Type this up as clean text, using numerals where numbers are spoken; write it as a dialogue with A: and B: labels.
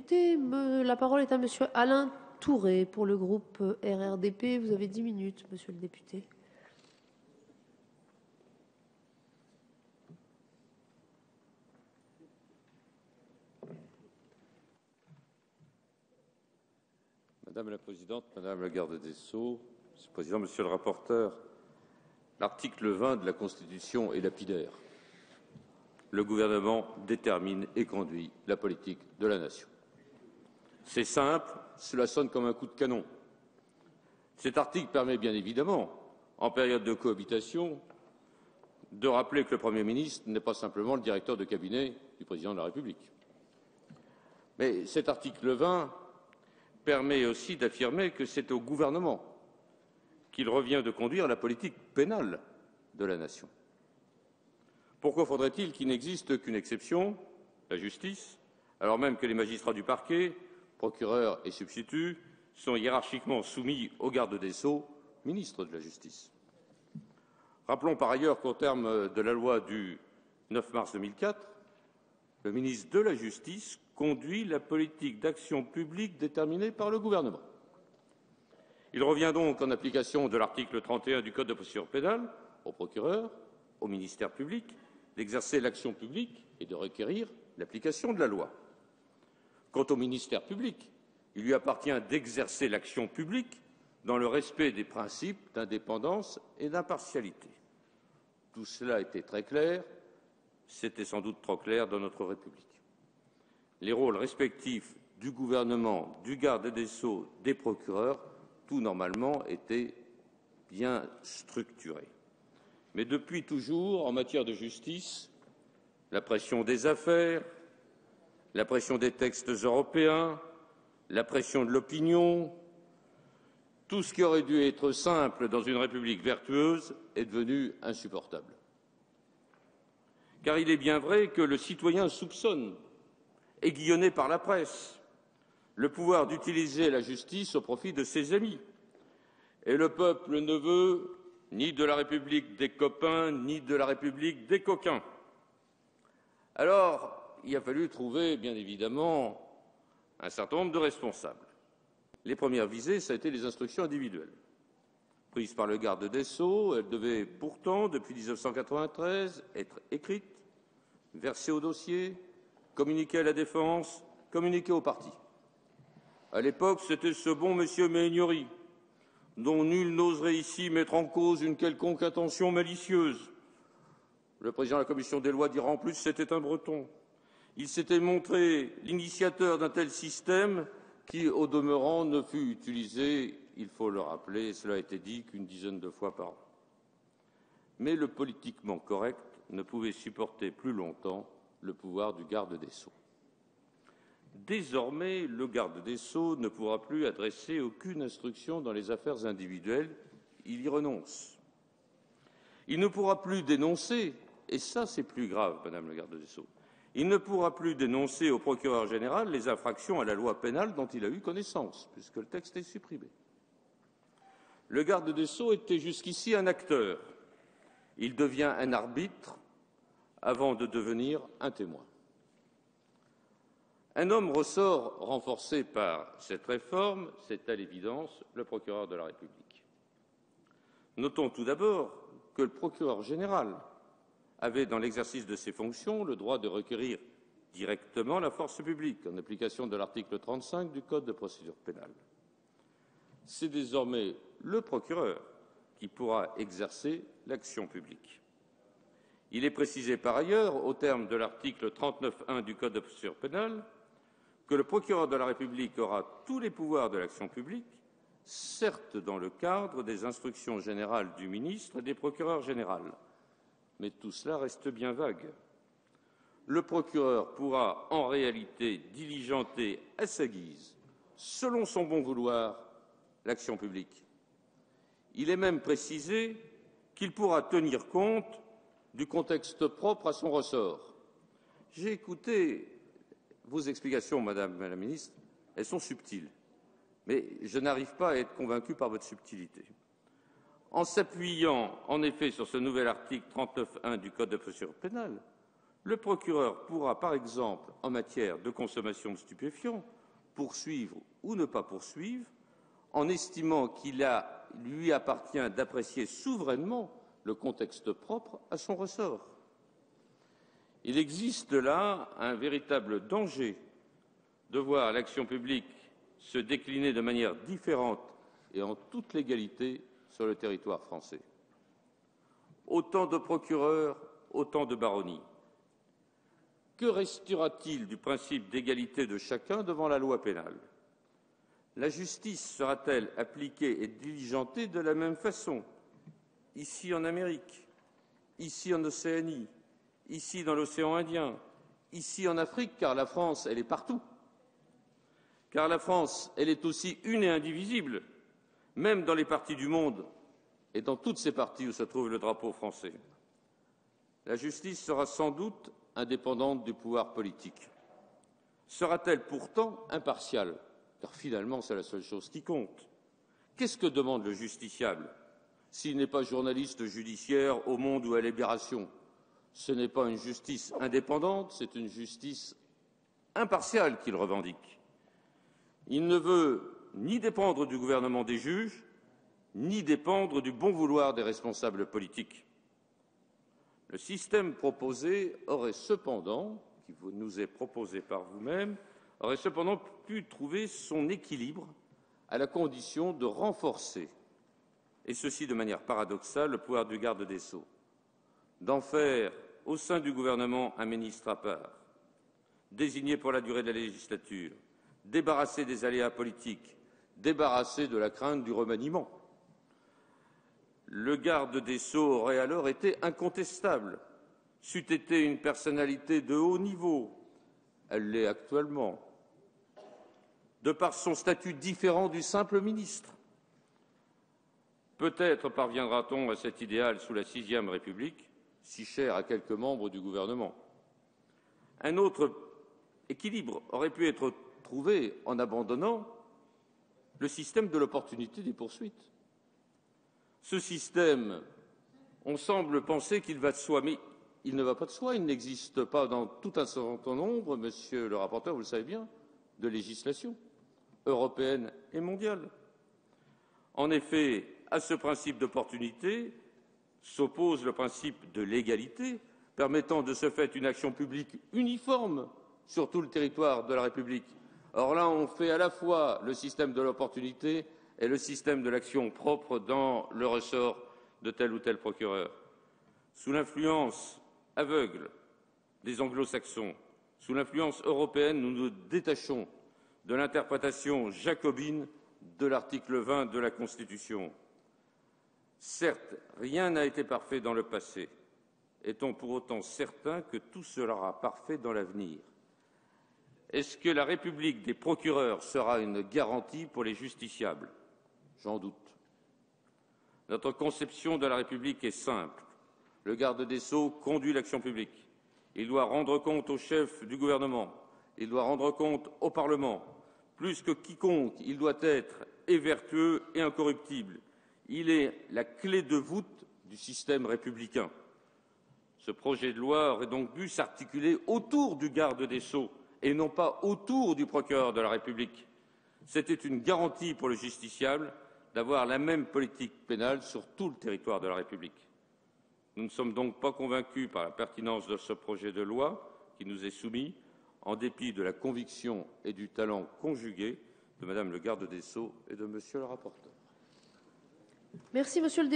A: député. La parole est à Monsieur Alain Touré pour le groupe RRDP. Vous avez 10 minutes, Monsieur le député.
B: Madame la Présidente, Madame la Garde des Sceaux, Monsieur le Président, Monsieur le rapporteur, l'article 20 de la Constitution est lapidaire. Le gouvernement détermine et conduit la politique de la nation. C'est simple, cela sonne comme un coup de canon. Cet article permet bien évidemment, en période de cohabitation, de rappeler que le Premier ministre n'est pas simplement le directeur de cabinet du Président de la République. Mais cet article 20 permet aussi d'affirmer que c'est au gouvernement qu'il revient de conduire la politique pénale de la nation. Pourquoi faudrait-il qu'il n'existe qu'une exception, la justice, alors même que les magistrats du parquet, procureurs et substituts, sont hiérarchiquement soumis au garde des Sceaux, ministre de la Justice? Rappelons par ailleurs qu'au terme de la loi du 9 mars 2004, le ministre de la Justice conduit la politique d'action publique déterminée par le gouvernement. Il revient donc, en application de l'article 31 du Code de procédure pénale, au procureur, au ministère public, d'exercer l'action publique et de requérir l'application de la loi. Quant au ministère public, il lui appartient d'exercer l'action publique dans le respect des principes d'indépendance et d'impartialité. Tout cela était très clair, c'était sans doute trop clair dans notre République. Les rôles respectifs du gouvernement, du garde des Sceaux, des procureurs, tout normalement étaient bien structurés. Mais depuis toujours, en matière de justice, la pression des affaires, la pression des textes européens, la pression de l'opinion, tout ce qui aurait dû être simple dans une République vertueuse est devenu insupportable. Car il est bien vrai que le citoyen soupçonne, aiguillonné par la presse, le pouvoir d'utiliser la justice au profit de ses amis. Et le peuple ne veut ni de la République des copains, ni de la République des coquins. Alors, il a fallu trouver, bien évidemment, un certain nombre de responsables. Les premières visées, ça a été les instructions individuelles. Prises par le garde des Sceaux, elles devaient pourtant, depuis 1993, être écrites, versées au dossier, communiquées à la défense, communiquées aux partis. À l'époque, c'était ce bon monsieur Méhaignerie, dont nul n'oserait ici mettre en cause une quelconque intention malicieuse. Le président de la commission des lois dira en plus que c'était un Breton. Il s'était montré l'initiateur d'un tel système qui, au demeurant, ne fut utilisé, il faut le rappeler, cela a été dit, qu'une dizaine de fois par an. Mais le politiquement correct ne pouvait supporter plus longtemps le pouvoir du garde des Sceaux. Désormais, le garde des Sceaux ne pourra plus adresser aucune instruction dans les affaires individuelles, il y renonce. Il ne pourra plus dénoncer, et ça c'est plus grave, Madame le garde des Sceaux, il ne pourra plus dénoncer au procureur général les infractions à la loi pénale dont il a eu connaissance, puisque le texte est supprimé. Le garde des Sceaux était jusqu'ici un acteur. Il devient un arbitre avant de devenir un témoin. Un homme ressort renforcé par cette réforme, c'est à l'évidence le procureur de la République. Notons tout d'abord que le procureur général avait, dans l'exercice de ses fonctions, le droit de requérir directement la force publique, en application de l'article 35 du Code de procédure pénale. C'est désormais le procureur qui pourra exercer l'action publique. Il est précisé par ailleurs, au terme de l'article 39.1 du Code de procédure pénale, que le procureur de la République aura tous les pouvoirs de l'action publique, certes dans le cadre des instructions générales du ministre et des procureurs généraux. Mais tout cela reste bien vague. Le procureur pourra en réalité diligenter à sa guise, selon son bon vouloir, l'action publique. Il est même précisé qu'il pourra tenir compte du contexte propre à son ressort. J'ai écouté vos explications, Madame la Ministre, elles sont subtiles, mais je n'arrive pas à être convaincu par votre subtilité. En s'appuyant, en effet, sur ce nouvel article 39.1 du Code de procédure pénale, le procureur pourra, par exemple, en matière de consommation de stupéfiants, poursuivre ou ne pas poursuivre, en estimant qu'il lui appartient d'apprécier souverainement le contexte propre à son ressort. Il existe là un véritable danger de voir l'action publique se décliner de manière différente et en toute légalité sur le territoire français. Autant de procureurs, autant de baronnies. Que restera-t-il du principe d'égalité de chacun devant la loi pénale? La justice sera-t-elle appliquée et diligentée de la même façon, ici en Amérique, ici en Océanie, ici dans l'océan Indien, ici en Afrique, car la France, elle est partout. Car la France, elle est aussi une et indivisible, même dans les parties du monde et dans toutes ces parties où se trouve le drapeau français. La justice sera sans doute indépendante du pouvoir politique. Sera-t-elle pourtant impartiale? Car finalement, c'est la seule chose qui compte. Qu'est-ce que demande le justiciable s'il n'est pas journaliste judiciaire au Monde ou à Libération? Ce n'est pas une justice indépendante, c'est une justice impartiale qu'il revendique. Il ne veut ni dépendre du gouvernement des juges, ni dépendre du bon vouloir des responsables politiques. Le système proposé aurait cependant, qui nous est proposé par vous-même, aurait cependant pu trouver son équilibre à la condition de renforcer, et ceci de manière paradoxale, le pouvoir du garde des Sceaux, d'en faire au sein du gouvernement un ministre à part, désigné pour la durée de la législature, débarrassé des aléas politiques, débarrassé de la crainte du remaniement. Le garde des Sceaux aurait alors été incontestable, c'eût été une personnalité de haut niveau, elle l'est actuellement, de par son statut différent du simple ministre. Peut-être parviendra-t-on à cet idéal sous la sixième République, si chère à quelques membres du gouvernement. Un autre équilibre aurait pu être trouvé en abandonnant le système de l'opportunité des poursuites. Ce système, on semble penser qu'il va de soi, mais il ne va pas de soi, il n'existe pas dans tout un certain nombre, monsieur le rapporteur, vous le savez bien, de législations européennes et mondiales. En effet, à ce principe d'opportunité s'oppose le principe de légalité, permettant de ce fait une action publique uniforme sur tout le territoire de la République. Or là, on fait à la fois le système de l'opportunité et le système de l'action propre dans le ressort de tel ou tel procureur. Sous l'influence aveugle des anglo-saxons, sous l'influence européenne, nous nous détachons de l'interprétation jacobine de l'article 20 de la Constitution. Certes, rien n'a été parfait dans le passé. Est-on pour autant certain que tout sera parfait dans l'avenir? Est-ce que la République des procureurs sera une garantie pour les justiciables? J'en doute. Notre conception de la République est simple. Le garde des Sceaux conduit l'action publique. Il doit rendre compte au chef du gouvernement. Il doit rendre compte au Parlement. Plus que quiconque, il doit être vertueux et incorruptible. Il est la clé de voûte du système républicain. Ce projet de loi aurait donc dû s'articuler autour du garde des Sceaux et non pas autour du procureur de la République. C'était une garantie pour le justiciable d'avoir la même politique pénale sur tout le territoire de la République. Nous ne sommes donc pas convaincus par la pertinence de ce projet de loi qui nous est soumis, en dépit de la conviction et du talent conjugués de Madame le garde des Sceaux et de Monsieur le rapporteur.
A: Merci, Monsieur le